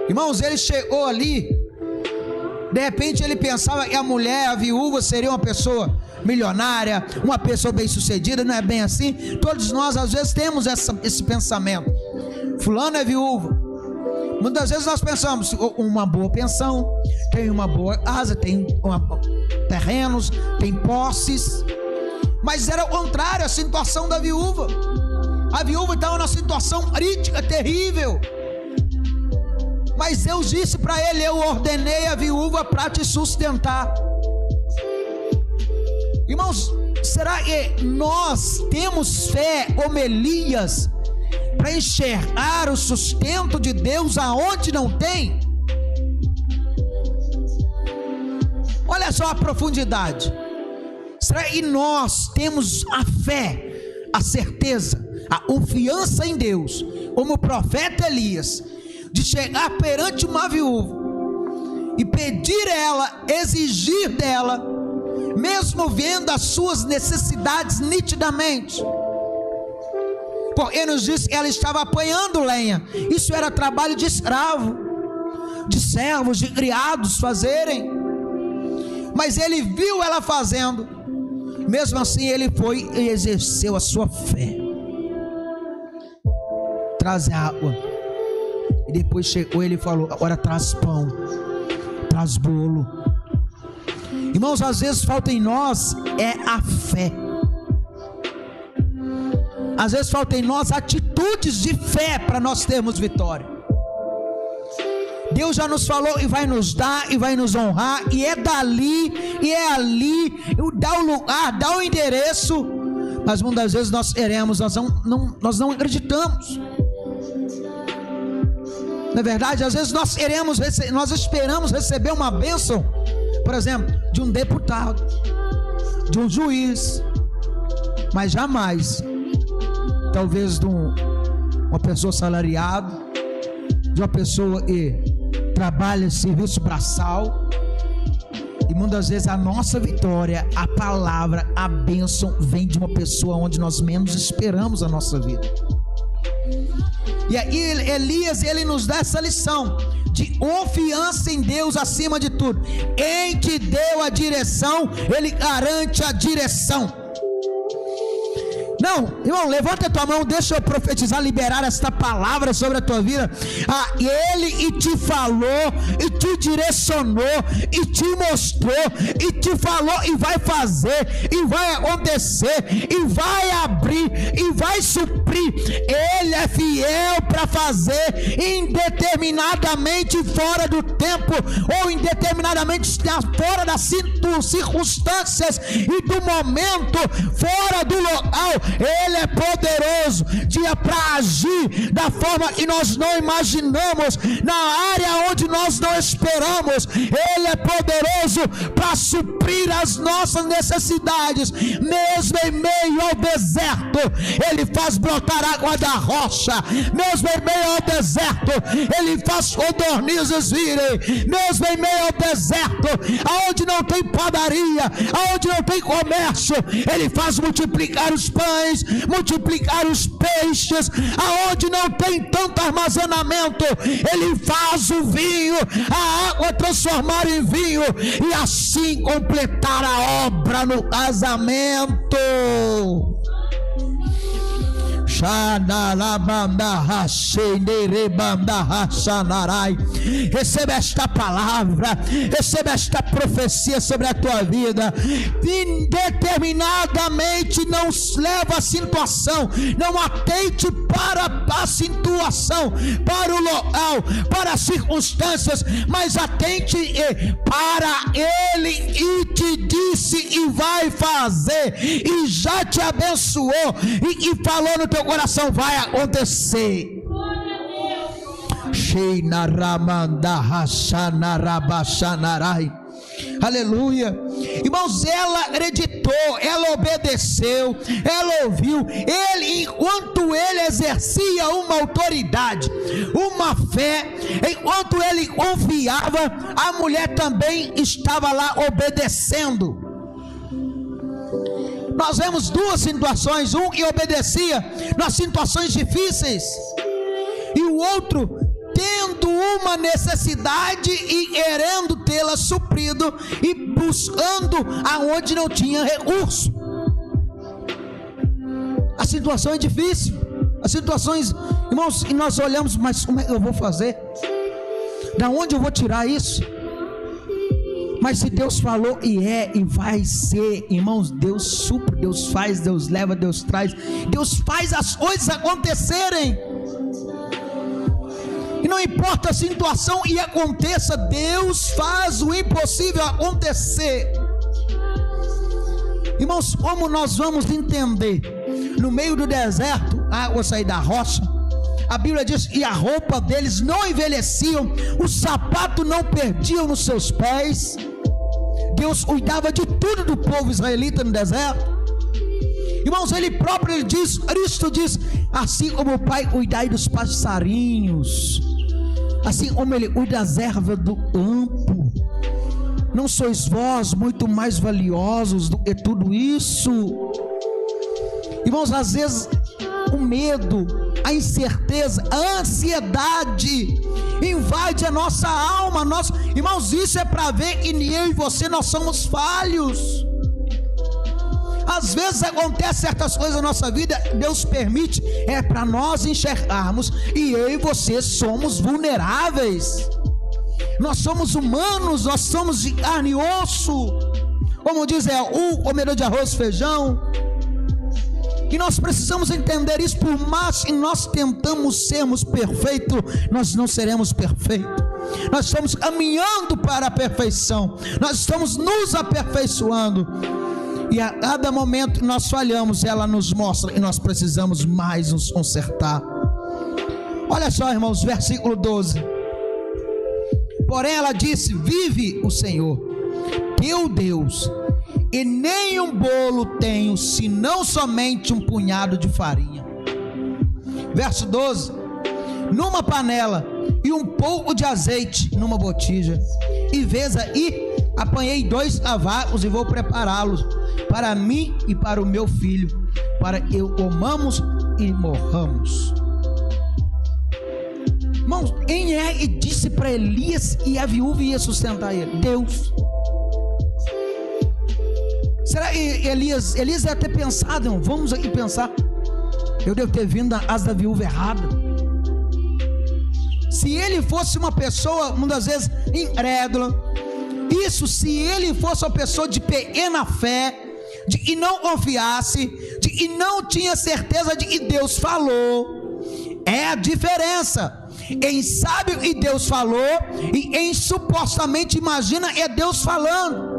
Irmãos, ele chegou ali, de repente ele pensava que a mulher, a viúva, seria uma pessoa milionária, uma pessoa bem sucedida. Não é bem assim. Todos nós às vezes temos esse pensamento: fulano é viúvo. Muitas vezes nós pensamos uma boa pensão, tem uma boa casa, tem terrenos, tem posses. Mas era o contrário, a situação da viúva. A viúva estava numa situação crítica, terrível. Mas Deus disse para ele: eu ordenei a viúva para te sustentar. Irmãos, será que nós temos fé como Elias para enxergar o sustento de Deus aonde não tem? Olha só a profundidade. Será que nós temos a fé, a certeza, a confiança em Deus, como o profeta Elias, de chegar perante uma viúva e pedir ela, exigir dela, mesmo vendo as suas necessidades nitidamente? Porque nos diz que ela estava apanhando lenha. Isso era trabalho de escravo, de servos, de criados fazerem. Mas ele viu ela fazendo. Mesmo assim ele foi e exerceu a sua fé. Traz água. E depois chegou ele e falou: agora traz pão, traz bolo. Irmãos, às vezes falta em nós é a fé. Às vezes falta em nós atitudes de fé para nós termos vitória. Deus já nos falou e vai nos dar e vai nos honrar, e é dali e é ali, dá o lugar, dá o endereço. Mas muitas vezes nós queremos, nós não acreditamos. Na verdade, às vezes nós esperamos receber uma bênção, por exemplo, de um deputado, de um juiz, mas jamais, talvez de uma pessoa salariada, de uma pessoa que trabalha em serviço braçal. E muitas vezes a nossa vitória, a palavra, a bênção vem de uma pessoa onde nós menos esperamos a nossa vida. E aí Elias, ele nos dá essa lição de confiança em Deus acima de tudo. Quem te deu a direção, ele garante a direção. Não, irmão, levanta a tua mão, deixa eu profetizar, liberar esta palavra sobre a tua vida. Ele e te falou, e te direcionou, e te mostrou, e te falou, e vai fazer, e vai acontecer, e vai abrir, e vai suprir. Ele é fiel para fazer, indeterminadamente fora do tempo, ou indeterminadamente fora das circunstâncias e do momento, fora do local. Ele é poderoso para agir da forma que nós não imaginamos, na área onde nós não esperamos. Ele é poderoso para suprir as nossas necessidades, mesmo em meio ao deserto. Ele faz brotar água da rocha, mesmo em meio ao deserto. Ele faz codornizes virem, mesmo em meio ao deserto, aonde não tem padaria, aonde não tem comércio. Ele faz multiplicar os pães, multiplicar os peixes, aonde não tem tanto armazenamento. Ele faz o vinho, a água transformar em vinho, e assim completar a obra no casamento. Receba esta palavra, receba esta profecia sobre a tua vida. Indeterminadamente não leva a situação, não atente para a situação, para o local, para as circunstâncias, mas atente para Ele, e te disse e vai fazer, e já te abençoou, e falou no teu coração: vai acontecer. Aleluia. Irmãos, ela acreditou, ela obedeceu, ela ouviu. Ele, enquanto ele exercia uma autoridade, uma fé, enquanto ele confiava, a mulher também estava lá obedecendo. Nós vemos duas situações: um que obedecia nas situações difíceis, e o outro tendo uma necessidade e querendo tê-la suprido e buscando aonde não tinha recurso. A situação é difícil, as situações, irmãos, e nós olhamos, mas como é que eu vou fazer? Da onde eu vou tirar isso? Mas se Deus falou, e vai ser, irmãos, Deus supre, Deus faz, Deus leva, Deus traz, Deus faz as coisas acontecerem. E não importa a situação e aconteça, Deus faz o impossível acontecer. Irmãos, como nós vamos entender? No meio do deserto, a água sair da rocha, a Bíblia diz, e a roupa deles não envelheciam, o sapato não perdiam nos seus pés. Deus cuidava de tudo do povo israelita no deserto. Irmãos, Ele próprio, Ele diz, Cristo diz, assim como o Pai cuidai dos passarinhos, assim como Ele cuida das ervas do campo, não sois vós muito mais valiosos do que tudo isso? Irmãos, às vezes o medo, a incerteza, a ansiedade invade a nossa alma. Irmãos, isso é para ver que eu e você, nós somos falhos. Às vezes acontece certas coisas na nossa vida, Deus permite, é para nós enxergarmos, e eu e você somos vulneráveis, nós somos humanos, nós somos de carne e osso, como diz o comedor de arroz e feijão. E nós precisamos entender isso. Por mais que nós tentamos sermos perfeitos, nós não seremos perfeitos. Nós estamos caminhando para a perfeição, nós estamos nos aperfeiçoando, e a cada momento que nós falhamos, ela nos mostra que nós precisamos mais nos consertar. Olha só, irmãos, versículo 12. Porém ela disse, vive o Senhor teu Deus, e nem um bolo tenho, senão somente um punhado de farinha. Verso 12. Numa panela e um pouco de azeite numa botija, e vês aí, apanhei 2 cavalos e vou prepará-los para mim e para o meu filho, para que o comamos e morramos. Irmãos, quem é que disse para Elias que a viúva ia sustentar ele? Deus. Será que Elias deve ter pensado, irmão? Vamos aqui pensar, eu devo ter vindo da casa da viúva errada. Se ele fosse uma pessoa, muitas vezes incrédula, se ele fosse uma pessoa de pequena fé, de que não confiasse, de que não tinha certeza de que Deus falou, é a diferença. Quem sabe o que Deus falou e quem supostamente imagina é Deus falando.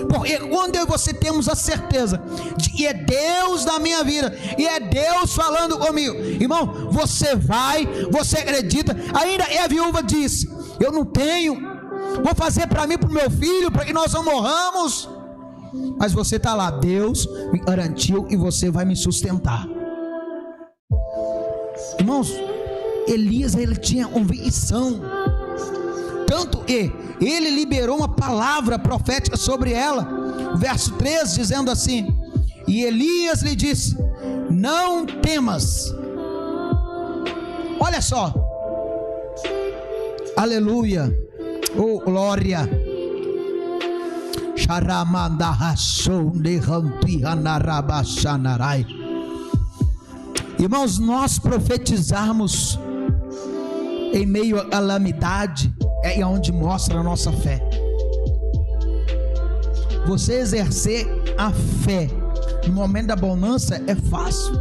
Porque quando eu e você temos a certeza de que é Deus na minha vida e é Deus falando comigo, irmão, você acredita. Ainda a viúva disse, eu não tenho, vou fazer para mim, para o meu filho, para que nós não morramos. Mas você está lá, Deus me garantiu e você vai me sustentar. Irmãos, Elias, ele tinha convicção, tanto que ele liberou uma palavra profética sobre ela. Verso 13 dizendo assim, e Elias lhe disse, não temas. Olha só, aleluia, oh glória. Irmãos, nós profetizarmos em meio à calamidade é onde mostra a nossa fé. Você exercer a fé no momento da bonança é fácil.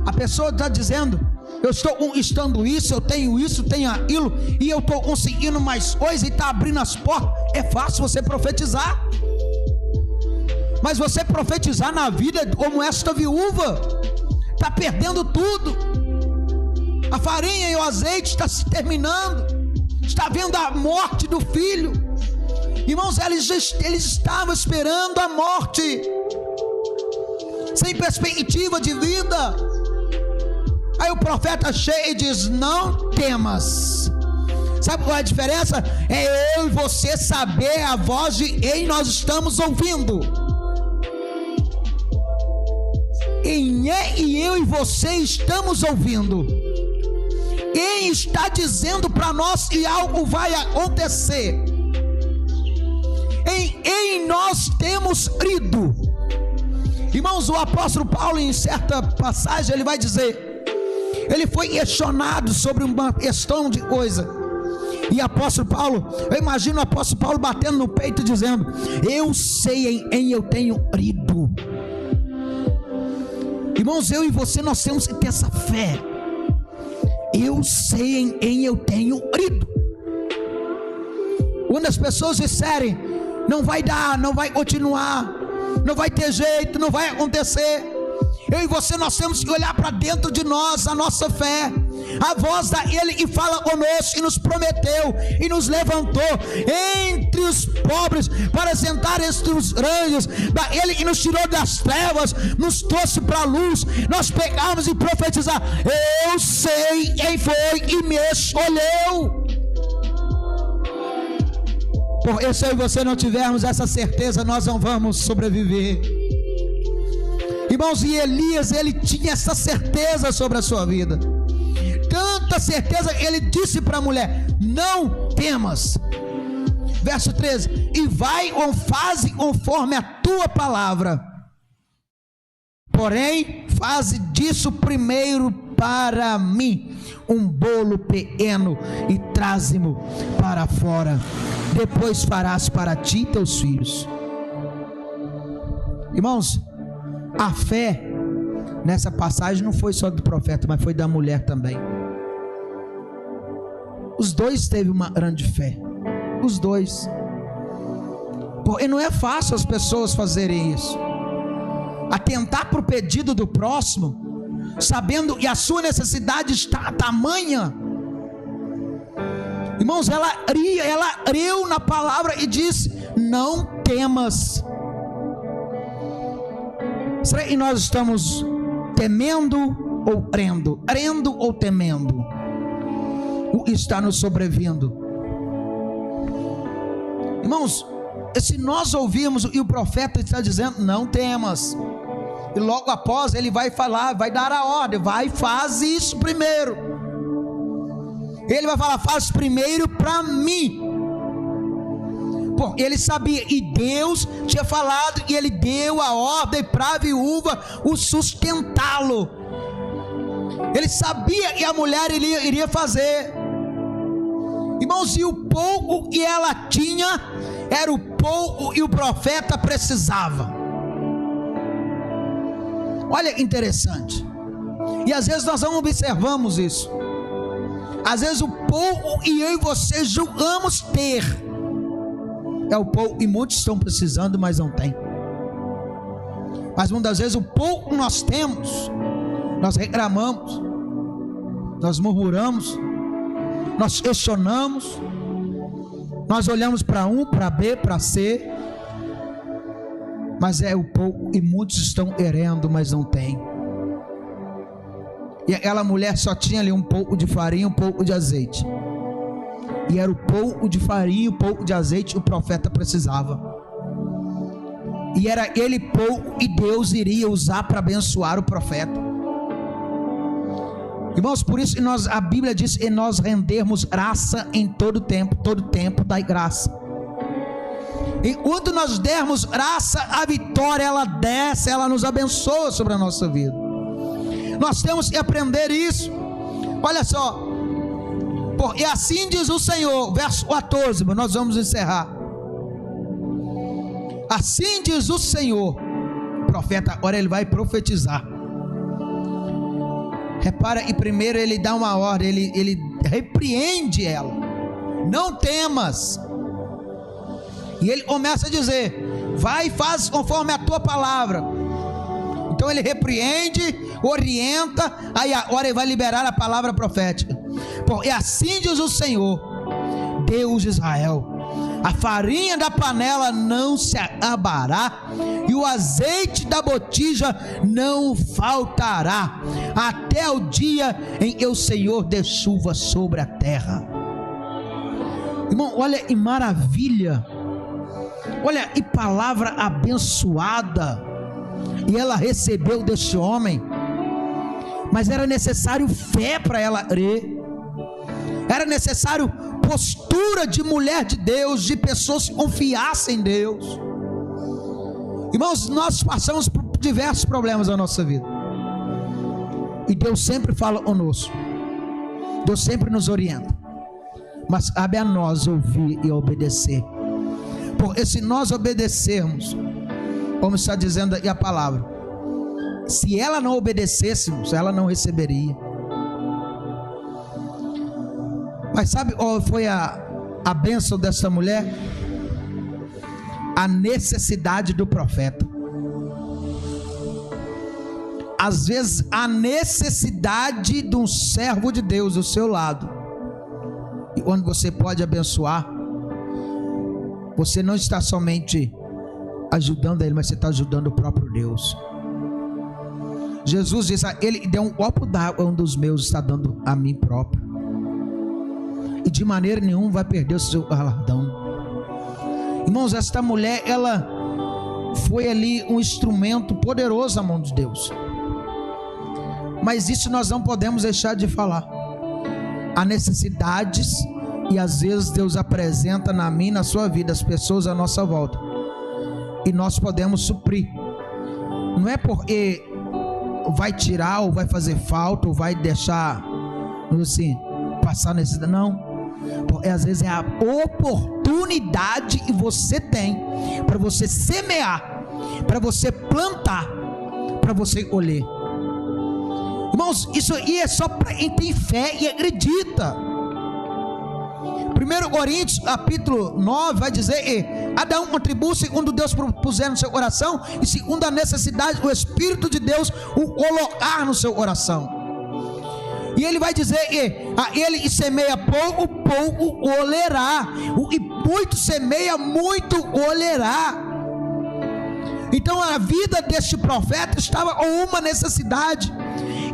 A pessoa está dizendo, eu estou conquistando isso, eu tenho isso, tenho aquilo, e eu estou conseguindo mais coisas, e está abrindo as portas. É fácil você profetizar, mas você profetizar na vida como esta viúva, está perdendo tudo. A farinha e o azeite está se terminando, está vendo a morte do filho. Irmãos, eles estavam esperando a morte, sem perspectiva de vida. Aí o profeta chega e diz, não temas. Sabe qual é a diferença? É eu e você saber a voz de quem nós estamos ouvindo. Quem é que eu e você estamos ouvindo? Quem está dizendo para nós que algo vai acontecer? Em nós temos crido. Irmãos, o apóstolo Paulo, em certa passagem, ele vai dizer, ele foi questionado sobre uma questão de coisa, e apóstolo Paulo, eu imagino o apóstolo Paulo batendo no peito dizendo: eu sei em eu tenho crido. Irmãos, eu e você, nós temos que ter essa fé. Eu sei em eu tenho crido. Quando as pessoas disserem: não vai dar, não vai continuar, não vai ter jeito, não vai acontecer, eu e você, nós temos que olhar para dentro de nós, a nossa fé, a voz daquele que fala conosco, e nos prometeu e nos levantou entre os pobres para sentar entre os grandes, daquele que nos tirou das trevas, nos trouxe para a luz. Nós pegamos e profetizar: eu sei quem foi que me escolheu. Porque se eu e você não tivermos essa certeza, nós não vamos sobreviver. Irmãos, e Elias, ele tinha essa certeza sobre a sua vida, tanta certeza que ele disse para a mulher: não temas. Verso 13: e vai ou faze conforme a tua palavra, porém faze disso primeiro para mim um bolo pequeno e traze-mo para fora, depois farás para ti e teus filhos. Irmãos, a fé nessa passagem não foi só do profeta, mas foi da mulher também. Os dois teve uma grande fé, os dois, porque não é fácil as pessoas fazerem isso, atentar para o pedido do próximo, sabendo que a sua necessidade está tamanha. Irmãos, ela creu na palavra e disse: não temas. Será que nós estamos temendo ou crendo? Crendo ou temendo o que está nos sobrevindo? Irmãos, se nós ouvirmos o que o profeta está dizendo: não temas, e logo após ele vai falar, vai dar a ordem: vai, faz isso primeiro. Ele vai falar: faz primeiro para mim. Bom, ele sabia, e Deus tinha falado, e ele deu a ordem para a viúva o sustentá-lo. Ele sabia que a mulher iria fazer. Irmãos, e o pouco que ela tinha era o pouco que o profeta precisava. Olha que interessante. E às vezes nós não observamos isso. Às vezes o pouco que eu e você julgamos ter é o pouco, e muitos estão precisando, mas não tem. Mas muitas vezes o pouco que nós temos, nós reclamamos, nós murmuramos, nós questionamos, nós olhamos para um, para B, para C, mas é o pouco, e muitos estão querendo, mas não tem. E aquela mulher só tinha ali um pouco de farinha, um pouco de azeite, e era o pouco de farinha, o pouco de azeite que o profeta precisava, e era aquele pouco que Deus iria usar para abençoar o profeta. Irmãos, por isso a Bíblia diz que nós rendermos graça em todo tempo dai graça. Enquanto nós dermos graça, a vitória ela desce, ela nos abençoa sobre a nossa vida. Nós temos que aprender isso. Olha só, e assim diz o Senhor, verso 14, nós vamos encerrar. Assim diz o Senhor. O profeta agora ele vai profetizar. Repara que primeiro ele dá uma ordem, ele repreende ela: não temas. E ele começa a dizer: vai e faz conforme a tua palavra. Então ele repreende, orienta, aí agora ele vai liberar a palavra profética. E assim diz o Senhor, Deus de Israel: a farinha da panela não se acabará, e o azeite da botija não faltará, até o dia em que o Senhor dê chuva sobre a terra. Irmão, olha que maravilha, olha que palavra abençoada. E ela recebeu deste homem, mas era necessário fé para ela crer. Era necessário postura de mulher de Deus, de pessoas que confiassem em Deus. Irmãos, nós passamos por diversos problemas na nossa vida, e Deus sempre fala conosco, Deus sempre nos orienta, mas cabe a nós ouvir e obedecer. Porque se nós obedecermos, como está dizendo aí a palavra, se ela não obedecêssemos, ela não receberia. Mas sabe qual foi a bênção dessa mulher? A necessidade do profeta. Às vezes a necessidade de um servo de Deus do seu lado, e quando você pode abençoar, você não está somente ajudando ele, mas você está ajudando o próprio Deus. Jesus diz: ele deu um copo d'água, um dos meus está dando a mim próprio, e de maneira nenhuma vai perder o seu galardão. Irmãos, esta mulher, ela foi ali um instrumento poderoso na mão de Deus. Mas isso nós não podemos deixar de falar. Há necessidades, e às vezes Deus apresenta na minha, na sua vida, as pessoas à nossa volta, e nós podemos suprir. Não é porque vai tirar, ou vai fazer falta, ou vai deixar assim, passar necessidade, não. Porque às vezes é a oportunidade que você tem para você semear, para você plantar, para você colher. Irmãos, isso aí é só para quem tem fé e acredita. 1 Coríntios capítulo 9 vai dizer que cada um contribui segundo Deus propuser no seu coração, e segundo a necessidade do Espírito de Deus o colocar no seu coração. E ele vai dizer que aquele que semeia pouco, pouco colherá. O que muito semeia, muito colherá. Então a vida deste profeta estava com uma necessidade,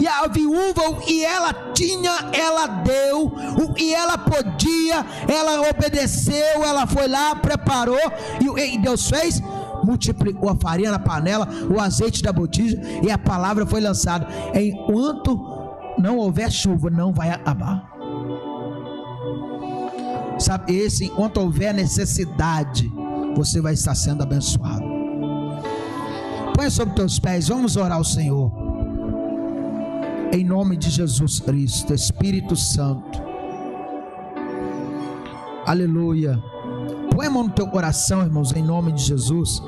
e a viúva, o que ela tinha, ela deu. O que ela podia, ela obedeceu. Ela foi lá, preparou, e o que Deus fez? Multiplicou a farinha na panela, o azeite da botija, e a palavra foi lançada: enquanto não houver chuva, não vai acabar. Sabe, enquanto houver necessidade, você vai estar sendo abençoado. Põe sobre teus pés, vamos orar ao Senhor. Em nome de Jesus Cristo, Espírito Santo, aleluia. Põe a mão no teu coração, irmãos, em nome de Jesus.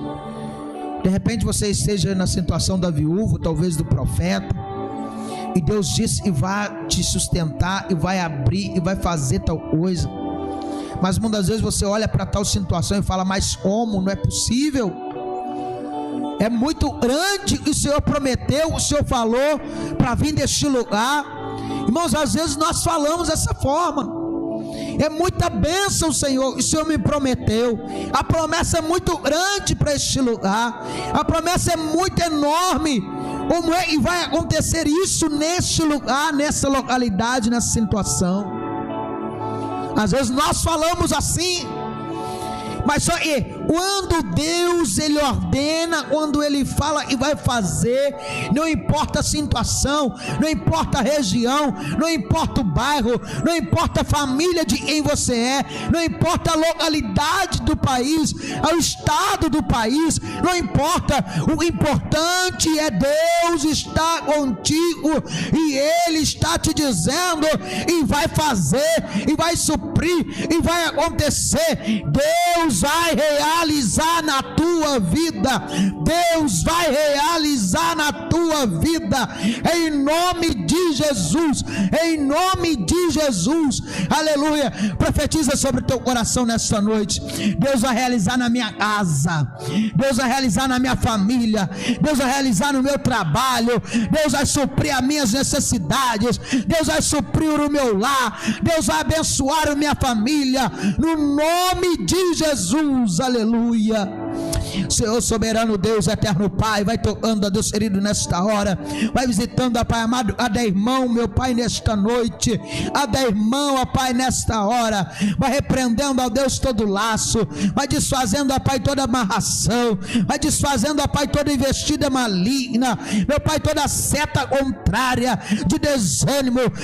De repente você esteja na situação da viúva, talvez do profeta, e Deus disse que vai te sustentar, e vai abrir, e vai fazer tal coisa. Mas muitas vezes você olha para tal situação e fala: mas como? Não é possível. É muito grande o que o Senhor prometeu, o Senhor falou para vir deste lugar. Irmãos, às vezes nós falamos dessa forma: é muita bênção, Senhor, o Senhor me prometeu. A promessa é muito grande para este lugar, a promessa é muito enorme. Como é que vai acontecer isso neste lugar, nessa localidade, nessa situação? Às vezes nós falamos assim, mas só que quando Deus ele ordena, quando ele fala e vai fazer, não importa a situação, não importa a região, não importa o bairro, não importa a família de quem você é, não importa a localidade do país, o estado do país, não importa. O importante é Deus estar contigo, e Ele está te dizendo, e vai fazer, e vai suprir, e vai acontecer. Deus vai realizar na tua vida. Deus vai realizar na tua vida, em nome de Jesus, em nome de Jesus, aleluia. Profetiza sobre o teu coração nesta noite: Deus vai realizar na minha casa, Deus vai realizar na minha família, Deus vai realizar no meu trabalho, Deus vai suprir as minhas necessidades, Deus vai suprir o meu lar, Deus vai abençoar a minha família, no nome de Jesus, aleluia. Senhor soberano Deus, eterno Pai, vai tocando a Deus querido nesta hora, vai visitando, ó Pai amado, cada irmão, meu Pai, nesta noite, cada irmão, ó Pai, nesta hora, vai repreendendo, ó Deus, todo laço, vai desfazendo, ó Pai, toda amarração, vai desfazendo, ó Pai, toda investida maligna, meu Pai, toda seta contrária de desânimo,